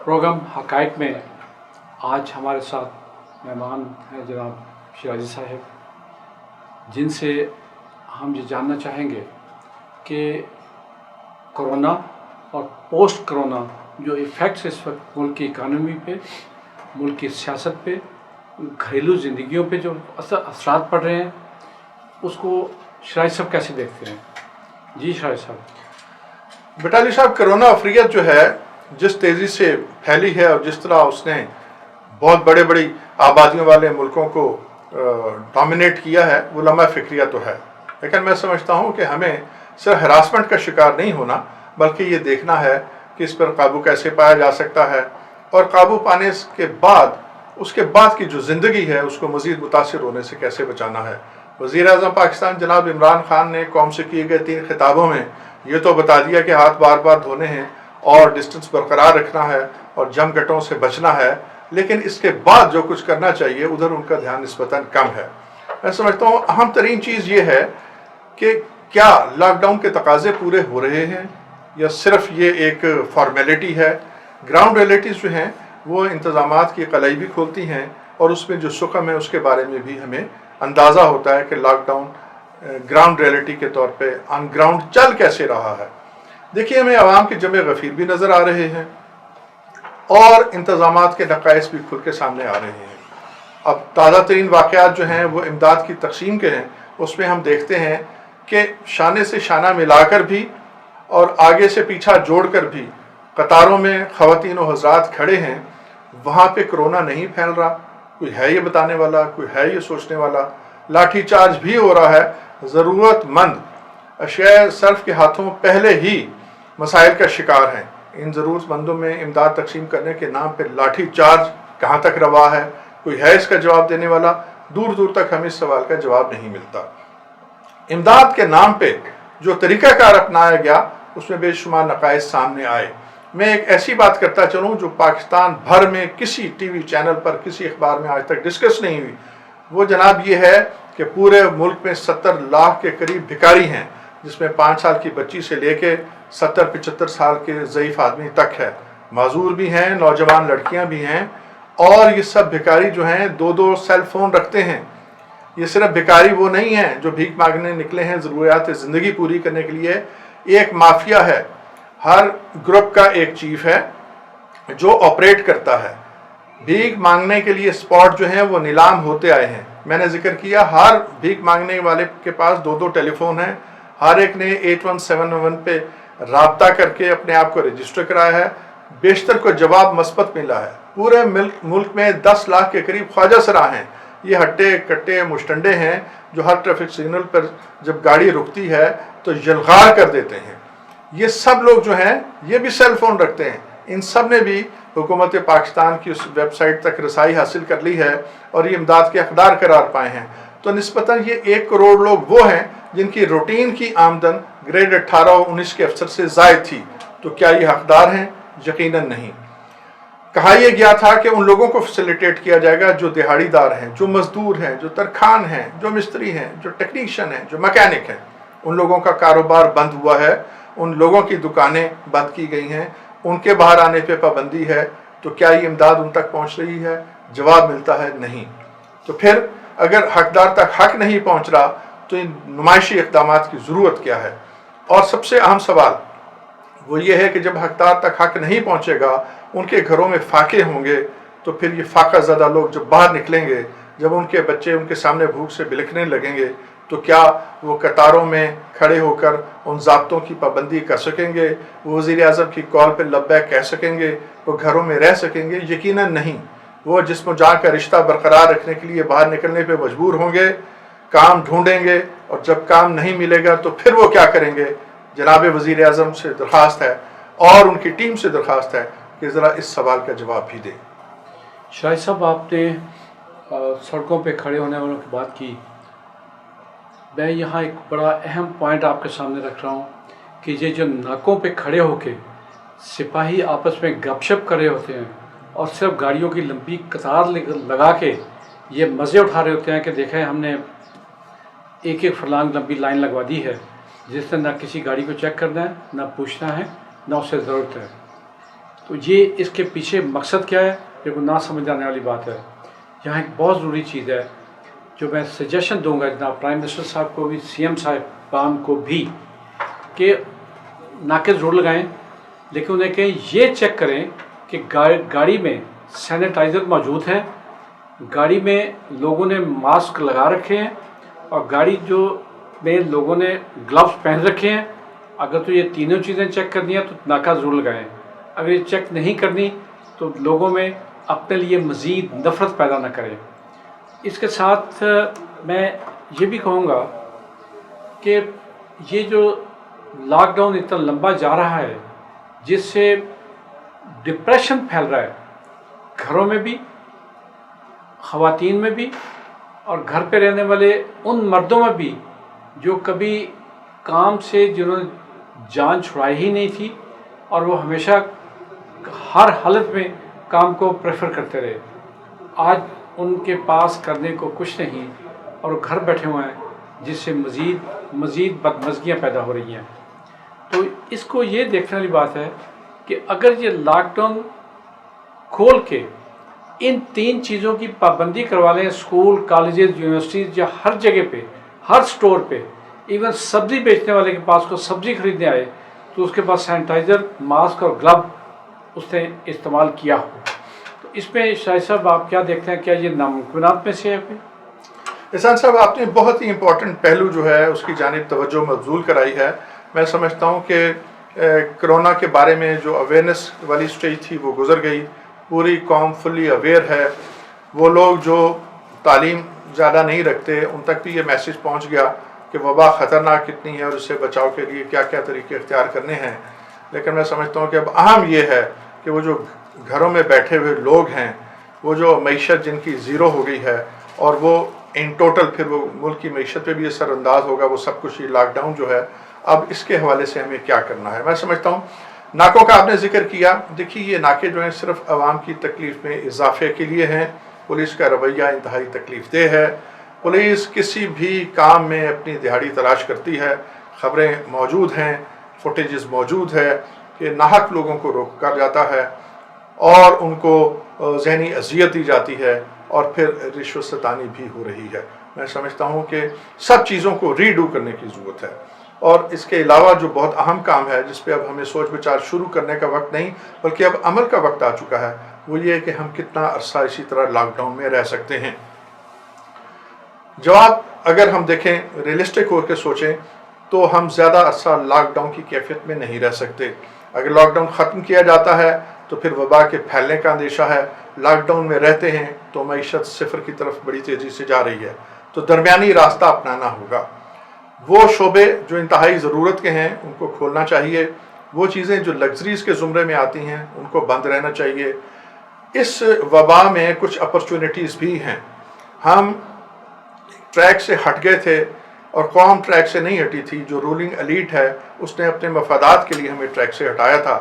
Programme हक़ाइक़ में आज हमारे साथ मेहमान हैं जनाब शिराजी साहब, जिनसे हम ये जानना चाहेंगे कि कोरोना और पोस्ट कोरोना जो इफ़ेक्ट्स इस वक्त मुल्क की इकानमी पे, मुल्क की सियासत पे, घरेलू ज़िंदगियों पे जो असरात पड़ रहे हैं, उसको शिराजी साहब कैसे देखते हैं? जी शिराजी साहब। बटाली साहब, कोरोना अफरियत जो है जिस तेज़ी से फैली है और जिस तरह उसने बहुत बड़े बड़ी आबादियों वाले मुल्कों को डोमिनेट किया है, वो लम्हा फ़िक्रिया तो है। लेकिन मैं समझता हूँ कि हमें सिर्फ हरासमेंट का शिकार नहीं होना, बल्कि ये देखना है कि इस पर काबू कैसे पाया जा सकता है और काबू पाने के बाद उसके बाद की जो ज़िंदगी है उसको मज़ीद मुतासिर होने से कैसे बचाना है। वज़ीर-ए-आज़म पाकिस्तान जनाब इमरान खान ने कौम से किए गए 3 खिताबों में ये तो बता दिया कि हाथ बार बार धोने हैं और डिस्टेंस बरकरार रखना है और जमघटों से बचना है, लेकिन इसके बाद जो कुछ करना चाहिए उधर उनका ध्यान निस्बतन कम है। मैं समझता हूँ अहम तरीन चीज़ ये है कि क्या लॉकडाउन के तकाजे पूरे हो रहे हैं या सिर्फ ये एक फॉर्मेलिटी है। ग्राउंड रियलिटीज़ जो हैं वो इंतज़ामात की कलाई भी खोलती हैं और उसमें जो सुकम है उसके बारे में भी हमें अंदाज़ा होता है कि लॉकडाउन ग्राउंड रियलिटी के तौर पे ऑन ग्राउंड चल कैसे रहा है। देखिए, हमें आवाम के जमे गफीर भी नज़र आ रहे हैं और इंतज़ामात के नकाइस भी खुल के सामने आ रहे हैं। अब ताज़ा तरीन वाक़यात जो हैं वो इमदाद की तक़सीम के हैं। उसमें हम देखते हैं कि शाने से शाना मिलाकर भी और आगे से पीछा जोड़कर भी कतारों में ख़वातीन और हज़रात खड़े हैं। वहाँ पे कोरोना नहीं फैल रहा, कोई है ये बताने वाला, कोई है ये सोचने वाला। लाठी चार्ज भी हो रहा है, ज़रूरतमंद अशिया सर्फ के हाथों पहले ही मसाइल का शिकार हैं। इन ज़रूरतमंदों में इमदाद तकसीम करने के नाम पर लाठी चार्ज कहाँ तक रवा है, कोई है इसका जवाब देने वाला? दूर दूर तक हमें इस सवाल का जवाब नहीं मिलता। इमदाद के नाम पे जो तरीक़ाकार अपनाया गया उसमें बेशुमार नकाइस सामने आए। मैं एक ऐसी बात करता चलूँ जो पाकिस्तान भर में किसी टीवी चैनल पर, किसी अखबार में आज तक डिस्कस नहीं हुई। वो जनाब ये है कि पूरे मुल्क में 70 लाख के करीब भिखारी हैं, जिसमें 5 साल की बच्ची से लेके 70-75 साल के ज़ईफ़ आदमी तक है। माजूर भी हैं, नौजवान लड़कियां भी हैं और ये सब भिखारी जो हैं 2-2 सेल फ़ोन रखते हैं। ये सिर्फ भिखारी वो नहीं हैं जो भीख मांगने निकले हैं ज़रूरियात ज़िंदगी पूरी करने के लिए। एक माफिया है, हर ग्रुप का एक चीफ है जो ऑपरेट करता है। भीख मांगने के लिए स्पॉट जो हैं वो नीलाम होते आए हैं। मैंने जिक्र किया, हर भीख मांगने वाले के पास 2-2 टेलीफोन हैं। हर एक ने 8171 पे राब्ता करके अपने आप को रजिस्टर कराया है। बेशतर को जवाब मस्बत मिला है। पूरे मुल्क में 10 लाख के करीब ख्वाजा सरा हैं। ये हट्टे कट्टे मुश्तंडे हैं जो हर ट्रैफिक सिग्नल पर जब गाड़ी रुकती है तो यलगार कर देते हैं। ये सब लोग जो हैं ये भी सेल फोन रखते हैं। इन सब ने भी हुकूमत पाकिस्तान की उस वेबसाइट तक रसाई हासिल कर ली है और ये इमदाद के हकदार करार पाए हैं। तो निस्बतन ये 1 करोड़ लोग वो हैं जिनकी रूटीन की आमदन ग्रेड 18 और 19 के अफसर से ज़ायद थी। तो क्या ये हकदार हैं? यकीनन नहीं। कहा यह गया था कि उन लोगों को फैसिलिटेट किया जाएगा जो दिहाड़ीदार हैं, जो मजदूर हैं, जो तरखान हैं, जो मिस्त्री हैं, जो टेक्नीशियन हैं, जो मैकेनिक हैं। उन लोगों का कारोबार बंद हुआ है, उन लोगों की दुकानें बंद की गई हैं, उनके बाहर आने पे पाबंदी है। तो क्या ये इमदाद उन तक पहुंच रही है? जवाब मिलता है नहीं। तो फिर अगर हकदार तक हक नहीं पहुंच रहा तो इन नुमाइशी इक़दाम की ज़रूरत क्या है? और सबसे अहम सवाल वो ये है कि जब हकदार तक हक नहीं पहुंचेगा, उनके घरों में फाके होंगे, तो फिर ये फाका ज़दा लोग जब बाहर निकलेंगे, जब उनके बच्चे उनके सामने भूख से बिलखने लगेंगे, तो क्या वो कतारों में खड़े होकर उन ज़ाब्तों की पाबंदी कर सकेंगे? वो वज़ीर-ए-आज़म की कॉल पर लब्बैक कह सकेंगे? वो घरों में रह सकेंगे? यकीनन नहीं। वो जिस्म जान का रिश्ता बरकरार रखने के लिए बाहर निकलने पर मजबूर होंगे, काम ढूंढेंगे, और जब काम नहीं मिलेगा तो फिर वो क्या करेंगे? जनाब वज़ीर-ए-आज़म से दरख्वास्त है और उनकी टीम से दरख्वास्त है कि ज़रा इस सवाल का जवाब भी दें। शाहिद साहब, आपने सड़कों पे खड़े होने वालों की बात की। मैं यहाँ एक बड़ा अहम पॉइंट आपके सामने रख रहा हूँ कि ये जो नाकों पे खड़े होके सिपाही आपस में गपशप कर रहे होते हैं और सिर्फ गाड़ियों की लंबी कतार लगा के ये मज़े उठा रहे होते हैं कि देखें हमने एक फरलांग लंबी लाइन लगवा दी है, जिससे ना किसी गाड़ी को चेक करना है, ना पूछना है, ना उससे ज़रूरत है। तो ये इसके पीछे मकसद क्या है, ये कोई ना समझ आने वाली बात है। यहाँ एक बहुत ज़रूरी चीज़ है जो मैं सजेशन दूंगा जनाब प्राइम मिनिस्टर साहब को भी, सीएम साहबान को भी, कि नाके ज़रूर लगाएं, लेकिन उन्हें कहें ये चेक करें कि गाड़ी में सैनिटाइज़र मौजूद है, गाड़ी में लोगों ने मास्क लगा रखे हैं, और गाड़ी जो में लोगों ने ग्लव्स पहन रखे हैं। अगर तो ये तीनों चीज़ें चेक करनी है तो नाका ज़रूर लगाएं। अगर ये चेक नहीं करनी तो लोगों में अपने लिए मज़ीद नफ़रत पैदा न करें। इसके साथ मैं ये भी कहूँगा कि ये जो लॉकडाउन इतना लंबा जा रहा है, जिससे डिप्रेशन फैल रहा है घरों में भी, ख़वातीन में भी, और घर पे रहने वाले उन मर्दों में भी जो कभी काम से जिन्होंने जान छुड़ाई ही नहीं थी और वो हमेशा हर हालत में काम को प्रेफर करते रहे। आज उनके पास करने को कुछ नहीं और वो घर बैठे हुए हैं, जिससे मज़ीद बदमज़गियाँ पैदा हो रही हैं। तो इसको ये देखने वाली बात है कि अगर ये लॉकडाउन खोल के इन 3 चीज़ों की पाबंदी करवा लें, स्कूल, कॉलेजेस, यूनिवर्सिटीज़ या हर जगह पे, हर स्टोर पे, इवन सब्ज़ी बेचने वाले के पास को सब्ज़ी खरीदने आए तो उसके पास सैनिटाइज़र, मास्क और ग्लव उसने इस्तेमाल किया हो। तो इसमें शाहिद साहब आप क्या देखते हैं, क्या ये नामुमकिनात में से है? एहसान साहब, आपने बहुत ही इम्पोर्टेंट पहलू जो है उसकी जानिब तवज्जो मबज़ूल कराई है। मैं समझता हूँ कि कोरोना के बारे में जो अवेयरनेस वाली स्टेज थी वो गुजर गई, पूरी कौम फुली अवेयर है। वो लोग जो तालीम ज़्यादा नहीं रखते उन तक भी ये मैसेज पहुँच गया कि वबा ख़तरनाक कितनी है और उससे बचाव के लिए क्या क्या तरीके इख्तियार करने हैं। लेकिन मैं समझता हूँ कि अब अहम ये है कि वो जो घरों में बैठे हुए लोग हैं, वो जो मईशत जिनकी ज़ीरो हो गई है, और वो इन टोटल फिर वो मुल्क की मईशत पे भी असरअंदाज होगा, वो सब कुछ ये लॉकडाउन जो है, अब इसके हवाले से हमें क्या करना है। मैं समझता हूँ नाकों का आपने जिक्र किया। देखिए, ये नाके जो हैं सिर्फ आवाम की तकलीफ़ में इजाफे के लिए हैं। पुलिस का रवैया इंतहाई तकलीफ देह है। पुलिस किसी भी काम में अपनी दिहाड़ी तलाश करती है। ख़बरें मौजूद हैं, फुटेजेस मौजूद है कि नाहक लोगों को रोका जाता है और उनको ज़हनी अजियत दी जाती है और फिर रिश्वत सतानी भी हो रही है। मैं समझता हूँ कि सब चीज़ों को रीडू करने की ज़रूरत है। और इसके अलावा जो बहुत अहम काम है जिस पे अब हमें सोच विचार शुरू करने का वक्त नहीं बल्कि अब अमल का वक्त आ चुका है, वो ये है कि हम कितना अरसा इसी तरह लॉकडाउन में रह सकते हैं। जवाब अगर हम देखें, रियलिस्टिक होकर सोचें, तो हम ज़्यादा अरसा लॉकडाउन की कैफियत में नहीं रह सकते। अगर लॉकडाउन ख़त्म किया जाता है तो फिर वबा के फैलने का अंदेशा है। लॉकडाउन में रहते हैं तो मईशत सिफर की तरफ बड़ी तेज़ी से जा रही है, तो दरमियानी रास्ता अपनाना होगा। वो शोबे जो इंतहाई ज़रूरत के हैं उनको खोलना चाहिए। वो चीज़ें जो लग्जरीज़ के ज़ुमरे में आती हैं उनको बंद रहना चाहिए। इस वबा में कुछ अपॉर्चुनिटीज़ भी हैं। हम ट्रैक से हट गए थे और कौम ट्रैक से नहीं हटी थी। जो रूलिंग एलीट है उसने अपने मफादात के लिए हमें ट्रैक से हटाया था।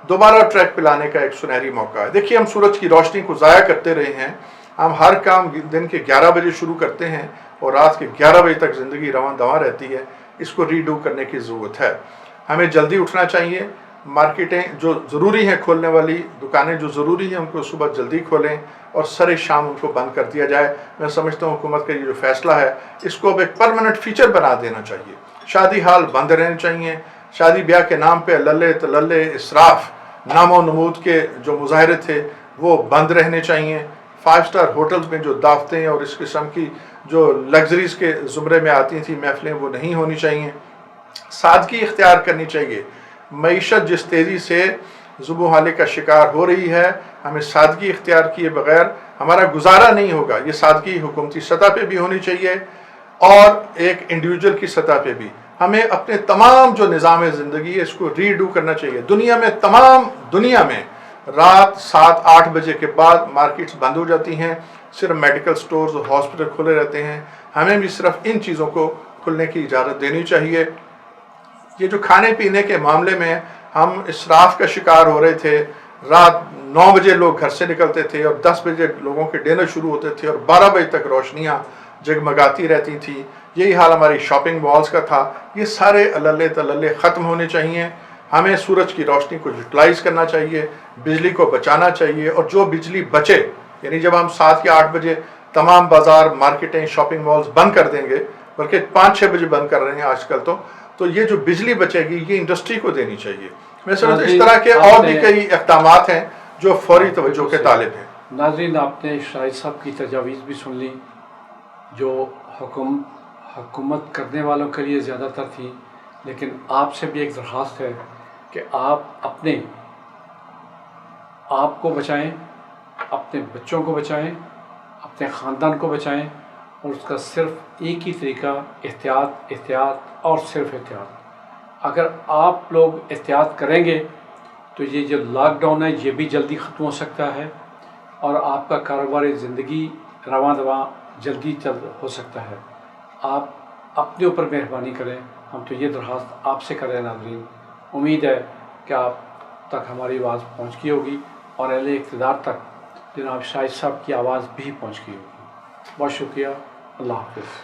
दोबारा ट्रैक पे लाने का एक सुनहरी मौका है। देखिए, हम सूरज की रोशनी को ज़ाया करते रहे हैं। हम हर काम दिन के 11 बजे शुरू करते हैं और रात के 11 बजे तक ज़िंदगी रवां दवां रहती है। इसको रीडू करने की ज़रूरत है। हमें जल्दी उठना चाहिए। मार्केटें जो ज़रूरी हैं खोलने वाली, दुकानें जो ज़रूरी हैं उनको सुबह जल्दी खोलें और सरे शाम उनको बंद कर दिया जाए। मैं समझता हूँ हुकूमत का ये जो फैसला है इसको अब एक परमानेंट फीचर बना देना चाहिए। शादी हाल बंद रहने चाहिए। शादी ब्याह के नाम पे लल्ले तलल्ले इसराफ नामो नमूद के जो मुजाहरे थे वो बंद रहने चाहिए। 5 स्टार होटल्स में जो दावतें और इस किस्म की जो लग्जरीज़ के ज़ुमरे में आती थी महफिलें, वो नहीं होनी चाहिए। सादगी इख्तियार करनी चाहिए। मईशत जिस तेज़ी से ज़ुबो हाले का शिकार हो रही है, हमें सादगी इख्तियार किए बगैर हमारा गुजारा नहीं होगा। ये सादगी हुकूमती सतह पे भी होनी चाहिए और एक इंडिविजुअल की सतह पे भी। हमें अपने तमाम जो निज़ाम ज़िंदगी है इसको रीडू करना चाहिए। तमाम दुनिया में रात 7-8 बजे के बाद मार्केट्स बंद हो जाती हैं, सिर्फ मेडिकल स्टोर्स और हॉस्पिटल खुले रहते हैं। हमें भी सिर्फ इन चीज़ों को खुलने की इजाज़त देनी चाहिए। ये जो खाने पीने के मामले में हम इसराफ का शिकार हो रहे थे, रात 9 बजे लोग घर से निकलते थे और 10 बजे लोगों के डिनर शुरू होते थे और 12 बजे तक रोशनियाँ जगमगाती रहती थी। यही हाल हमारी शॉपिंग मॉल्स का था। ये सारे अल्ले तल्ले ख़त्म होने चाहिए। ہمیں سورج کی روشنی کو یوٹیلائز کرنا چاہیے، بجلی کو بچانا چاہیے، اور جو بجلی بچے، یعنی جب ہم 7 یا 8 بجے تمام بازار، مارکیٹیں، شاپنگ مالز بند کر دیں گے، بلکہ 5-6 بجے بند کر رہے ہیں آج کل، تو یہ جو بجلی بچے گی یہ انڈسٹری کو دینی چاہیے۔ میں سمجھتا ہوں اس طرح کے اور بھی کئی اقدامات ہیں جو فوری توجہ کے طالب ہیں۔ ناظرین، آپ نے شاہد صاحب کی تجاویز بھی سن لی، جو حکومت کرنے والوں کے لیے زیادہ تر تھی، لیکن آپ سے بھی ایک درخواست ہے کہ آپ اپنے آپ کو بچائیں، اپنے بچوں کو بچائیں، اپنے خاندان کو بچائیں، اور اس کا صرف ایک ہی طریقہ احتیاط، احتیاط اور صرف احتیاط۔ اگر آپ لوگ احتیاط کریں گے تو یہ جو لاک ڈاؤن ہے یہ بھی جلدی ختم ہو سکتا ہے، اور آپ کا کاروباری زندگی رواں دواں جلدی ہو سکتا ہے۔ آپ اپنے اوپر مہربانی کریں، ہم تو یہ درخواست آپ سے کر رہے ہیں ناظرین۔ امید ہے کہ آپ تک ہماری آواز پہنچ گئی ہوگی، اور اہل اقتدار تک جناب شاہد صاحب کی آواز بھی پہنچ گئی ہوگی۔ بہت شکریہ، اللہ حافظ۔